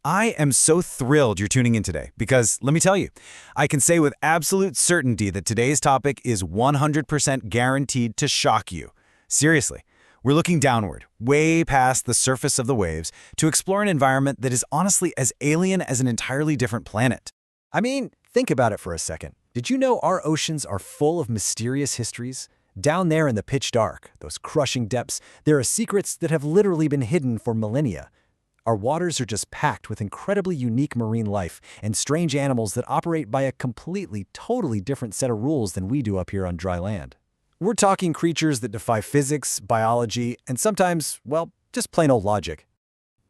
I am so thrilled you're tuning in today because, let me tell you, I can say with absolute certainty that today's topic is 100% guaranteed to shock you. Seriously, we're looking downward, way past the surface of the waves, to explore an environment that is honestly as alien as an entirely different planet. I mean, think about it for a second. Did you know our oceans are full of mysterious histories? Down there in the pitch dark, those crushing depths, there are secrets that have literally been hidden for millennia. Our waters are just packed with incredibly unique marine life and strange animals that operate by a totally different set of rules than we do up here on dry land. We're talking creatures that defy physics, biology, and sometimes, well, just plain old logic.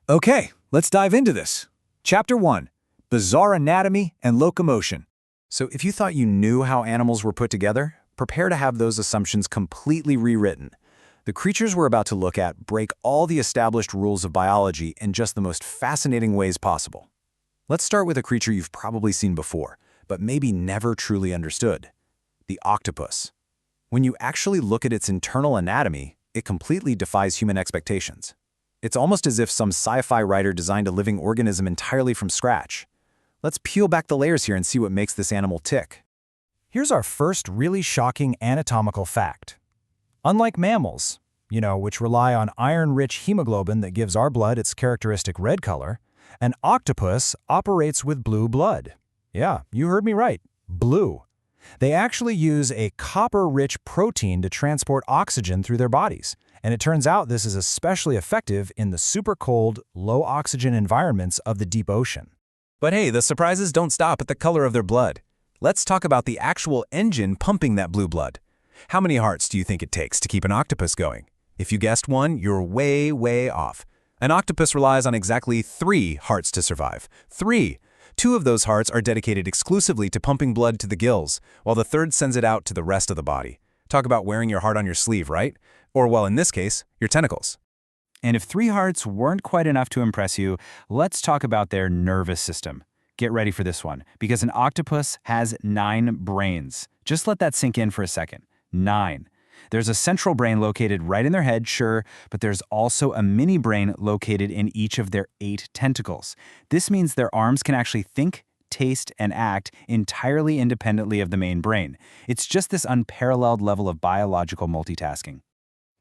Okay, let's dive into this. Chapter 1. Bizarre Anatomy and Locomotion. So if you thought you knew how animals were put together, prepare to have those assumptions completely rewritten. The creatures we're about to look at break all the established rules of biology in just the most fascinating ways possible. Let's start with a creature you've probably seen before, but maybe never truly understood: the octopus. When you actually look at its internal anatomy, it completely defies human expectations. It's almost as if some sci-fi writer designed a living organism entirely from scratch. Let's peel back the layers here and see what makes this animal tick. Here's our first really shocking anatomical fact. Unlike mammals, which rely on iron-rich hemoglobin that gives our blood its characteristic red color, an octopus operates with blue blood. Yeah, you heard me right, blue. They actually use a copper-rich protein to transport oxygen through their bodies, and it turns out this is especially effective in the super cold, low-oxygen environments of the deep ocean. But hey, the surprises don't stop at the color of their blood. Let's talk about the actual engine pumping that blue blood. How many hearts do you think it takes to keep an octopus going? If you guessed one, you're way off. An octopus relies on exactly 3 hearts to survive. 3! 2 of those hearts are dedicated exclusively to pumping blood to the gills, while the third sends it out to the rest of the body. Talk about wearing your heart on your sleeve, right? Or, well, in this case, your tentacles. And if 3 hearts weren't quite enough to impress you, let's talk about their nervous system. Get ready for this one, because an octopus has 9 brains. Just let that sink in for a second. 9. There's a central brain located right in their head, sure, but there's also a mini brain located in each of their 8 tentacles. This means their arms can actually think, taste, and act entirely independently of the main brain. It's just this unparalleled level of biological multitasking.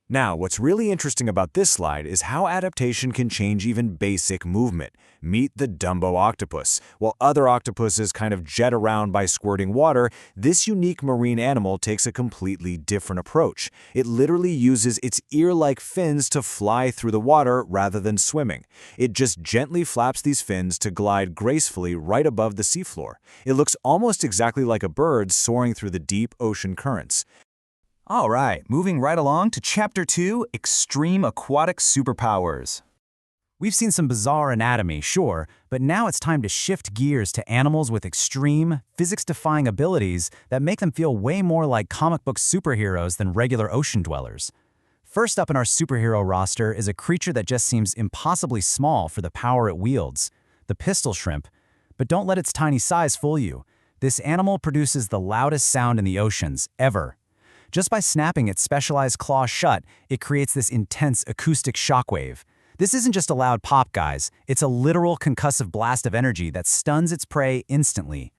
Now, what's really interesting about this slide is how adaptation can change even basic movement. Meet the Dumbo octopus. While other octopuses kind of jet around by squirting water, this unique marine animal takes a completely different approach. It literally uses its ear-like fins to fly through the water rather than swimming. It just gently flaps these fins to glide gracefully right above the seafloor. It looks almost exactly like a bird soaring through the deep ocean currents. All right, moving right along to Chapter 2, Extreme Aquatic Superpowers. We've seen some bizarre anatomy, sure, but now it's time to shift gears to animals with extreme, physics-defying abilities that make them feel way more like comic book superheroes than regular ocean dwellers. First up in our superhero roster is a creature that just seems impossibly small for the power it wields, the pistol shrimp. But don't let its tiny size fool you. This animal produces the loudest sound in the oceans, ever. Just by snapping its specialized claws shut, it creates this intense acoustic shockwave. This isn't just a loud pop, guys. It's a literal concussive blast of energy that stuns its prey instantly.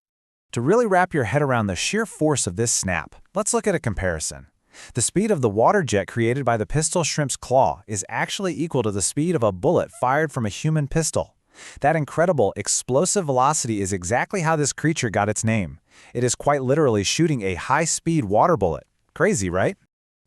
To really wrap your head around the sheer force of this snap, let's look at a comparison. The speed of the water jet created by the pistol shrimp's claw is actually equal to the speed of a bullet fired from a human pistol. That incredible, explosive velocity is exactly how this creature got its name. It is quite literally shooting a high-speed water bullet. Crazy, right?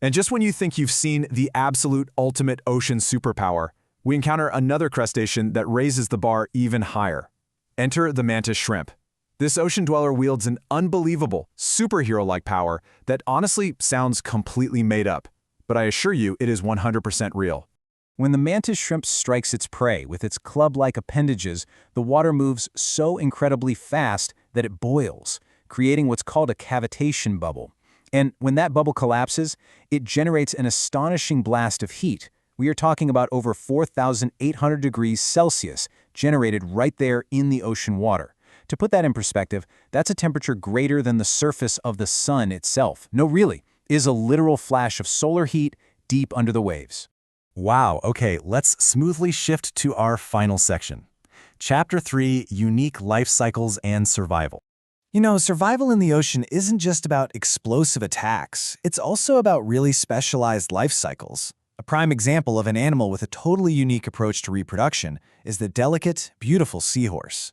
And just when you think you've seen the absolute ultimate ocean superpower, we encounter another crustacean that raises the bar even higher. Enter the Mantis Shrimp. This ocean dweller wields an unbelievable, superhero-like power that honestly sounds completely made up, but I assure you it is 100% real. When the Mantis Shrimp strikes its prey with its club-like appendages, the water moves so incredibly fast that it boils, creating what's called a cavitation bubble. And when that bubble collapses, it generates an astonishing blast of heat. We are talking about over 4,800 degrees Celsius, generated right there in the ocean water. To put that in perspective, that's a temperature greater than the surface of the sun itself. No, really, is a literal flash of solar heat deep under the waves. Wow, okay, let's smoothly shift to our final section. Chapter 3, Unique Life Cycles and Survival. You know, survival in the ocean isn't just about explosive attacks. It's also about really specialized life cycles. A prime example of an animal with a totally unique approach to reproduction is the delicate, beautiful seahorse.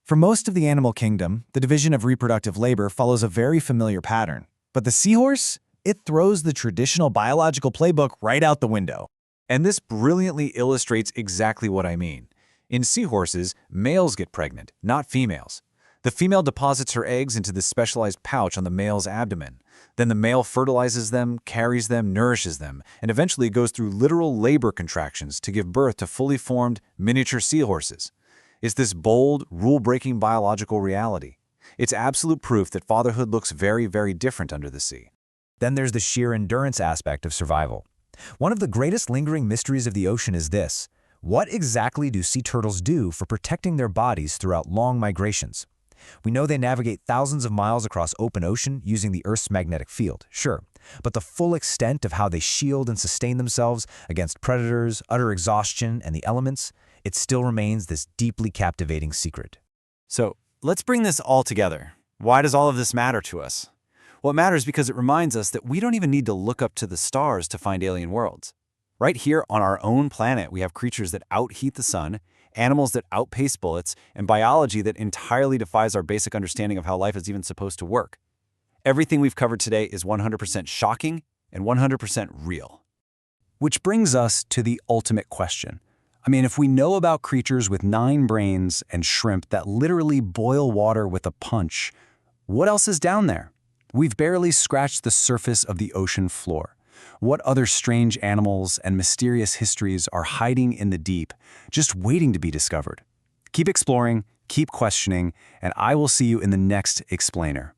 For most of the animal kingdom, the division of reproductive labor follows a very familiar pattern. But the seahorse? It throws the traditional biological playbook right out the window. And this brilliantly illustrates exactly what I mean. In seahorses, males get pregnant, not females. The female deposits her eggs into this specialized pouch on the male's abdomen. Then the male fertilizes them, carries them, nourishes them, and eventually goes through literal labor contractions to give birth to fully formed miniature seahorses. It's this bold, rule-breaking biological reality. It's absolute proof that fatherhood looks very, very different under the sea. Then there's the sheer endurance aspect of survival. One of the greatest lingering mysteries of the ocean is this: what exactly do sea turtles do for protecting their bodies throughout long migrations? We know they navigate thousands of miles across open ocean using the Earth's magnetic field, sure, but the full extent of how they shield and sustain themselves against predators, utter exhaustion, and the elements, it still remains this deeply captivating secret. So, let's bring this all together. Why does all of this matter to us? Well, it matters because it reminds us that we don't even need to look up to the stars to find alien worlds. Right here on our own planet, we have creatures that outheat the sun, animals that outpace bullets, and biology that entirely defies our basic understanding of how life is even supposed to work. Everything we've covered today is 100% shocking and 100% real. Which brings us to the ultimate question. I mean, if we know about creatures with 9 brains and shrimp that literally boil water with a punch, what else is down there? We've barely scratched the surface of the ocean floor. What other strange animals and mysterious histories are hiding in the deep, just waiting to be discovered? Keep exploring, keep questioning, and I will see you in the next Explainer.